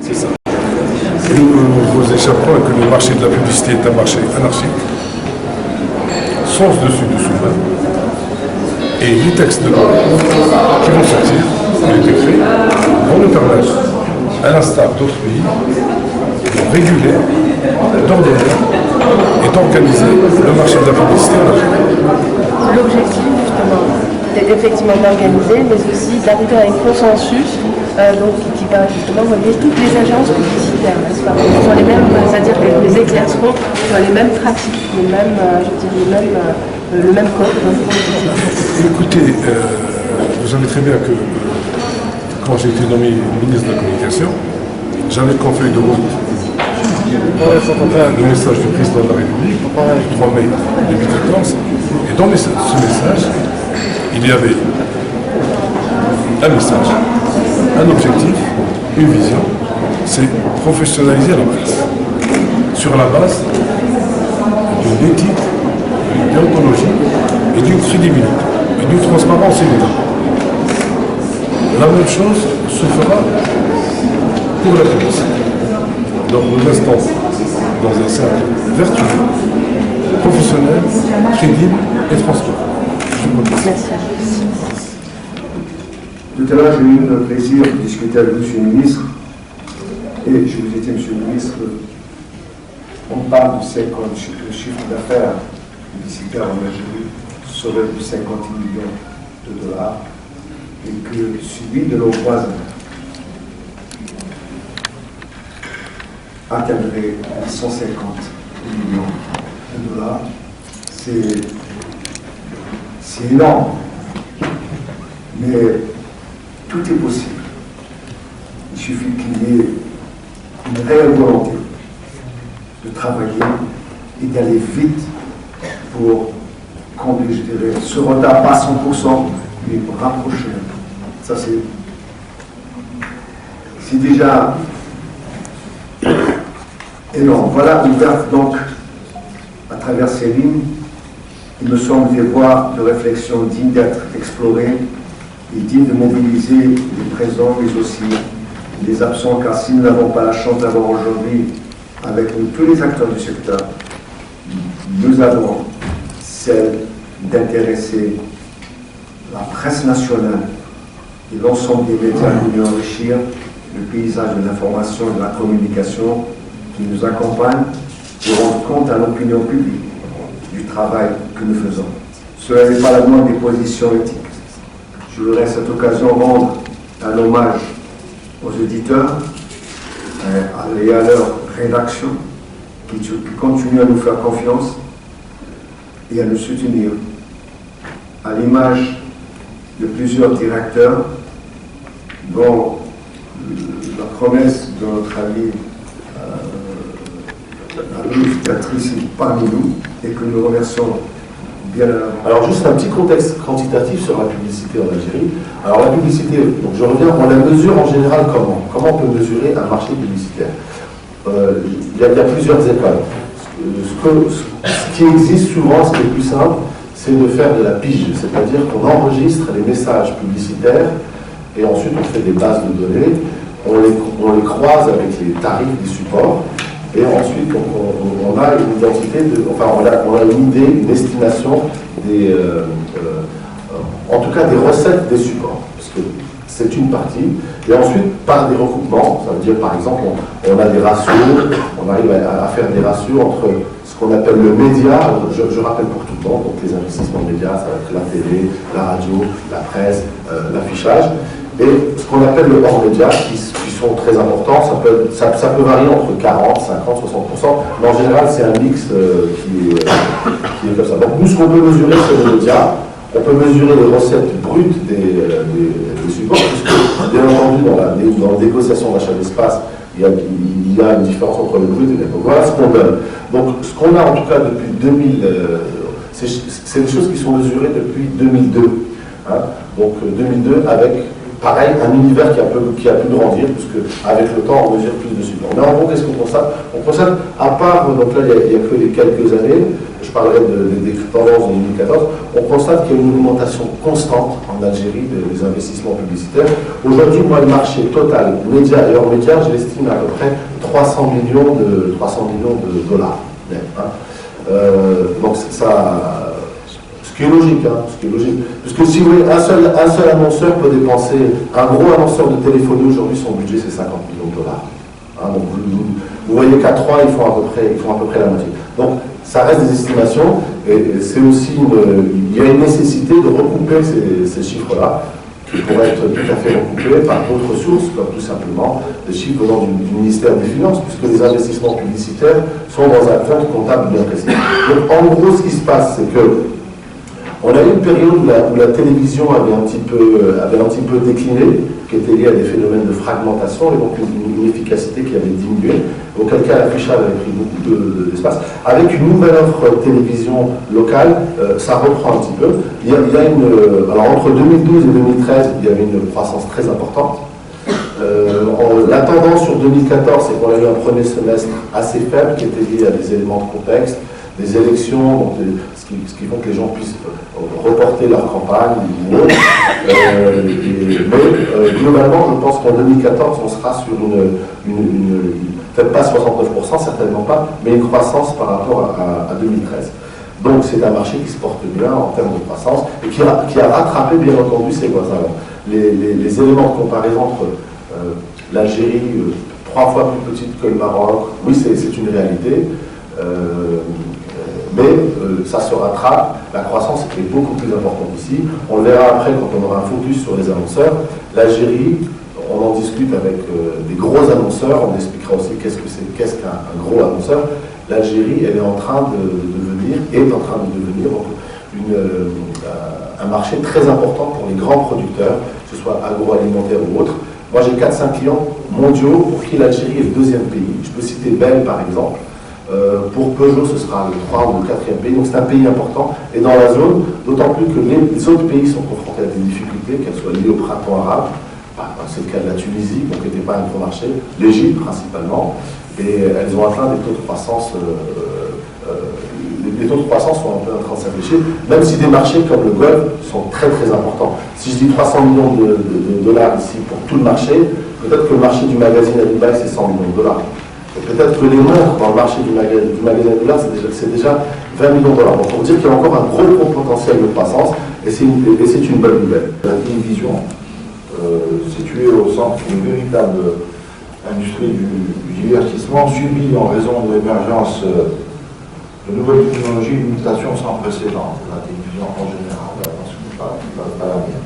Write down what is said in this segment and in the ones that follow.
C'est ça. Et nous vous échappons que le marché de la publicité est un marché anarchique, sens dessus dessous main. Et les textes de loi qui vont sortir, les décrets, vont nous permettre, à l'instar d'autres pays, de réguler, d'ordonner et d'organiser le marché de la publicité en Afrique. L'objectif, justement, c'est effectivement d'organiser, mais aussi d'arriver à un consensus donc, qui va justement relier toutes les agences publicitaires, n'est-ce pas, sur les mêmes, c'est-à-dire que les éclairceront sur les mêmes pratiques, les mêmes, le même code. Écoutez, vous savez très bien que quand j'ai été nommé ministre de la Communication, j'avais comme feuille de route le message du président de la République, le 3 mai 2014, et dans ce message, il y avait un message, un objectif, une vision, c'est professionnaliser la presse sur la base d'une éthique, d'une déontologie et d'une crédibilité et d'une transparence évidente. La même chose se fera pour la publicité. Donc nous restons dans un cercle vertueux, professionnel, crédible et transparent. Tout à l'heure, j'ai eu le plaisir de discuter avec Monsieur le ministre. Et je vous ai dit, Monsieur le ministre, on parle de 50, le chiffre d'affaires publicitaire en Algérie serait de 50 millions de dollars et que celui de nos voisins atteindrait 150 millions de dollars. C'est énorme. Mais tout est possible. Il suffit qu'il y ait une réelle volonté de travailler et d'aller vite pour combler, je dirais, ce retard, pas 100%, mais rapprocher. Ça, c'est déjà énorme. Voilà ouverte donc à travers ces lignes, il me semble des voies de réflexion dignes d'être explorées et dignes de mobiliser les présents, mais aussi les absents, car si nous n'avons pas la chance d'avoir aujourd'hui avec nous tous les acteurs du secteur, nous avons celle d'intéresser la presse nationale et l'ensemble des médias pour mieux enrichir le paysage de l'information et de la communication qui nous accompagne pour rendre compte à l'opinion publique du travail que nous faisons. Cela n'est pas la moindre des positions éthiques. Je voudrais à cette occasion rendre un hommage aux éditeurs et à leur rédaction qui continuent à nous faire confiance et à nous soutenir. À l'image de plusieurs directeurs dont la promesse de notre ami Patrice est parmi nous et que nous remercions bien à l'avance. Alors juste un petit contexte quantitatif sur la publicité en Algérie. Alors la publicité, donc je reviens, on la mesure en général comment? Comment on peut mesurer un marché publicitaire? Il y a plusieurs écoles. Ce qui existe souvent, ce qui est plus simple, c'est de faire de la pige, c'est-à-dire qu'on enregistre les messages publicitaires et ensuite on fait des bases de données, on les croise avec les tarifs des supports et ensuite on a une identité, on a une idée, une estimation des, en tout cas des recettes des supports, parce que c'est une partie, et ensuite par des recoupements, ça veut dire par exemple on a des ratios, on arrive à faire des ratios entre ce qu'on appelle le média, je rappelle pour tout le monde, donc les investissements médias, ça va être la télé, la radio, la presse, l'affichage, et ce qu'on appelle le hors-média, qui sont très importants, ça peut varier entre 40, 50, 60%, mais en général c'est un mix qui est comme ça. Donc nous, ce qu'on peut mesurer sur les médias, on peut mesurer les recettes brutes des supports, puisque bien entendu dans la négociation d'achat d'espace, il y a une différence entre le brut et le net. Donc voilà ce qu'on donne. Donc ce qu'on a en tout cas depuis 2000, c'est des choses qui sont mesurées depuis 2002. Hein. Donc 2002 avec pareil, un univers qui a pu grandir, puisque avec le temps, on mesure plus de supports. Mais en gros, qu'est-ce qu'on constate? On constate, à part, donc là, il n'y a que les quelques années, je parlerai des tendances de 2014, on constate qu'il y a une augmentation constante en Algérie des investissements publicitaires. Aujourd'hui, moi, le marché total, médias et hors médias, je l'estime à peu près 300 millions de dollars. Donc ça, ce qui est logique, parce que si vous voulez, un seul annonceur peut dépenser, un gros annonceur de téléphonie aujourd'hui, son budget c'est 50 millions de dollars. Donc vous voyez qu'à 3, ils font à peu près la moitié. Donc ça reste des estimations, et c'est aussi il y a une nécessité de recouper ces chiffres-là, qui pourraient être tout à fait recoupés par d'autres sources, comme tout simplement des chiffres venant du ministère des Finances, puisque les investissements publicitaires sont dans un compte comptable bien précis. Donc en gros, ce qui se passe, c'est que on a eu une période où la télévision avait un petit peu décliné, qui était liée à des phénomènes de fragmentation et donc une efficacité qui avait diminué, auquel cas l'affichage avait pris beaucoup d'espace. Avec une nouvelle offre télévision locale, ça reprend un petit peu. Alors entre 2012 et 2013, il y avait une croissance très importante. La tendance sur 2014, c'est qu'on a eu un premier semestre assez faible qui était lié à des éléments de contexte, des élections, donc ce qui font que les gens puissent reporter leur campagne ou autre. Mais globalement, je pense qu'en 2014, on sera sur peut-être pas 69%, certainement pas, mais une croissance par rapport à 2013. Donc c'est un marché qui se porte bien en termes de croissance et qui a rattrapé bien entendu ses voisins. Les éléments de comparaison entre l'Algérie, 3 fois plus petite que le Maroc, oui c'est une réalité. Mais ça se rattrape, la croissance est beaucoup plus importante ici. On le verra après quand on aura un focus sur les annonceurs. L'Algérie, on en discute avec des gros annonceurs, on expliquera aussi qu'est-ce qu'un gros annonceur. L'Algérie, elle est en train de devenir un marché très important pour les grands producteurs, que ce soit agroalimentaire ou autre. Moi j'ai 4-5 clients mondiaux pour qui l'Algérie est le 2e pays. Je peux citer Bell par exemple. Pour Peugeot, ce sera le 3 ou le 4e pays, donc c'est un pays important. Et dans la zone, d'autant plus que les autres pays sont confrontés à des difficultés, qu'elles soient liées au printemps arabe, c'est le cas de la Tunisie, donc qui n'était pas un gros marché, l'Égypte principalement, et elles ont atteint des taux de croissance, les taux de croissance sont un peu en train de s'afficher, même si des marchés comme le Golfe sont très très importants. Si je dis 300 millions de dollars ici pour tout le marché, peut-être que le marché du magazine à Dubaï c'est 100 millions de dollars. Peut-être que les montres dans le marché du magasin de dollars, c'est déjà 20 millions de dollars. Donc pour dire qu'il y a encore un gros potentiel de croissance, et c'est une bonne nouvelle. La télévision, située au centre d'une véritable industrie du divertissement, subit en raison de l'émergence de nouvelles technologies une mutation sans précédent. La télévision en général, pas la mienne.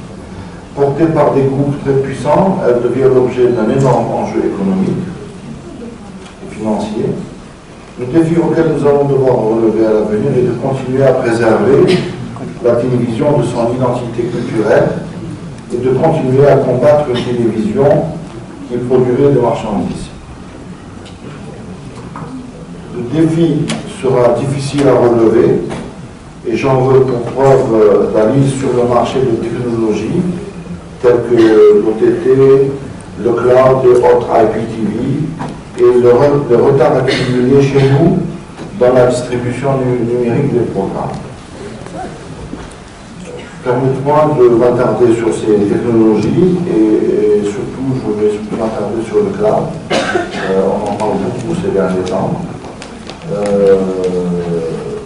Portée par des groupes très puissants, elle devient l'objet d'un énorme enjeu économique financier. Le défi auquel nous allons devoir relever à l'avenir est de continuer à préserver la télévision de son identité culturelle et de continuer à combattre une télévision qui produirait des marchandises. Le défi sera difficile à relever et j'en veux pour preuve la mise sur le marché de technologies telles que l'OTT, le cloud, le Hot IPTV, et le retard accumulé chez nous dans la distribution numérique des programmes. Permettez-moi de m'attarder sur ces technologies et surtout je vais m'attarder sur le cloud. On en parle beaucoup ces derniers temps.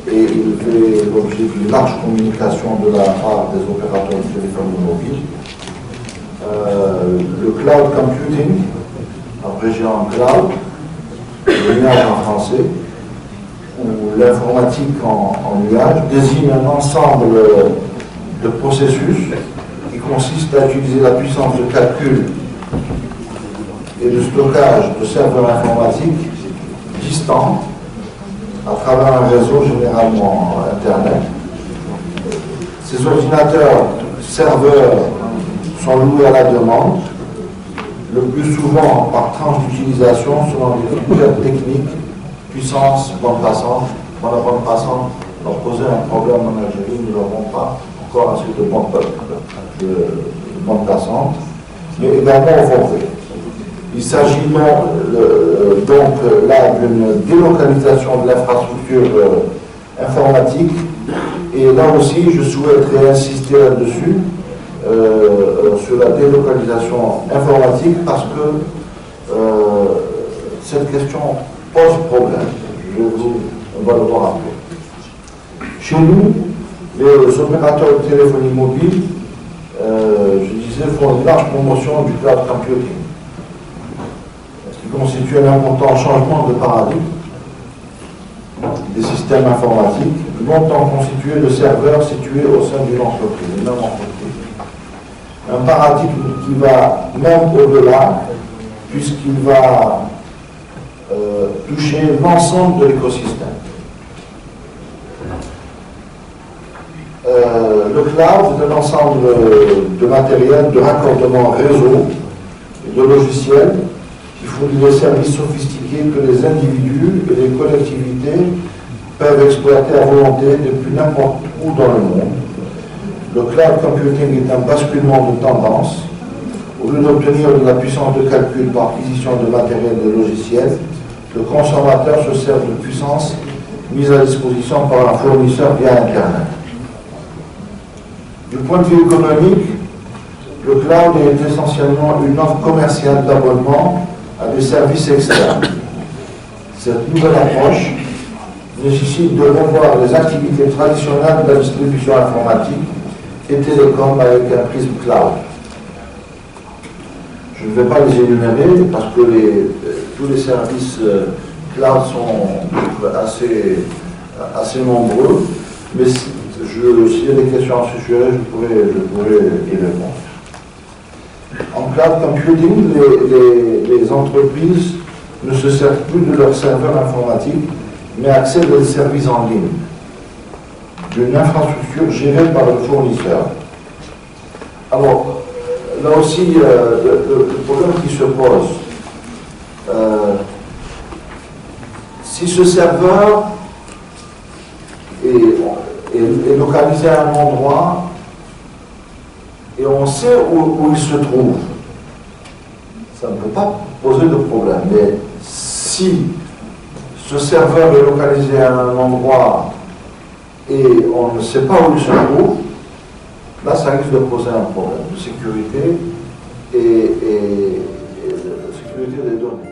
Et il fait l'objet d'une large communication de la part des opérateurs de téléphonie mobile. Le cloud computing, abrégé en cloud, le nuage en français, ou l'informatique en nuage, désigne un ensemble de processus qui consiste à utiliser la puissance de calcul et de stockage de serveurs informatiques distants à travers un réseau généralement Internet. Ces ordinateurs serveurs sont loués à la demande, le plus souvent par tranche d'utilisation selon des critères techniques, puissance, bande passante. Dans la bande passante, leur poser un problème en Algérie, nous n'avons pas encore assez de bande passante. mais également au forfait. Il s'agit donc là d'une délocalisation de l'infrastructure informatique, et là aussi je souhaiterais insister là-dessus, sur la délocalisation informatique, parce que cette question pose problème. On va le voir après. Chez nous, les opérateurs de téléphonie mobile, je disais, font une large promotion du cloud computing, qui constitue un important changement de paradigme des systèmes informatiques, longtemps constitués de serveurs situés au sein d'une entreprise, une même entreprise. Un paradigme qui va même au-delà, puisqu'il va toucher l'ensemble de l'écosystème. Le cloud est un ensemble de matériel, de raccordement réseau et de logiciels qui fournit des services sophistiqués que les individus et les collectivités peuvent exploiter à volonté depuis n'importe où dans le monde. Le cloud computing est un basculement de tendance. Au lieu d'obtenir de la puissance de calcul par acquisition de matériel et de logiciels, le consommateur se sert de puissance mise à disposition par un fournisseur via Internet. Du point de vue économique, le cloud est essentiellement une offre commerciale d'abonnement à des services externes. Cette nouvelle approche nécessite de revoir les activités traditionnelles de la distribution informatique et télécom avec un prisme cloud. Je ne vais pas les énumérer parce que tous les services cloud sont assez nombreux, mais s'il y a des questions à ce sujet, je pourrais y répondre. En cloud computing, les entreprises ne se servent plus de leurs serveurs informatiques, mais accèdent à des services en ligne, d'une infrastructure gérée par le fournisseur. Alors, là aussi, le problème qui se pose, si ce serveur est localisé à un endroit et on sait où il se trouve, ça ne peut pas poser de problème. Mais si ce serveur est localisé à un endroit et on ne sait pas où il se trouve, là ça risque de poser un problème de sécurité et de sécurité des données.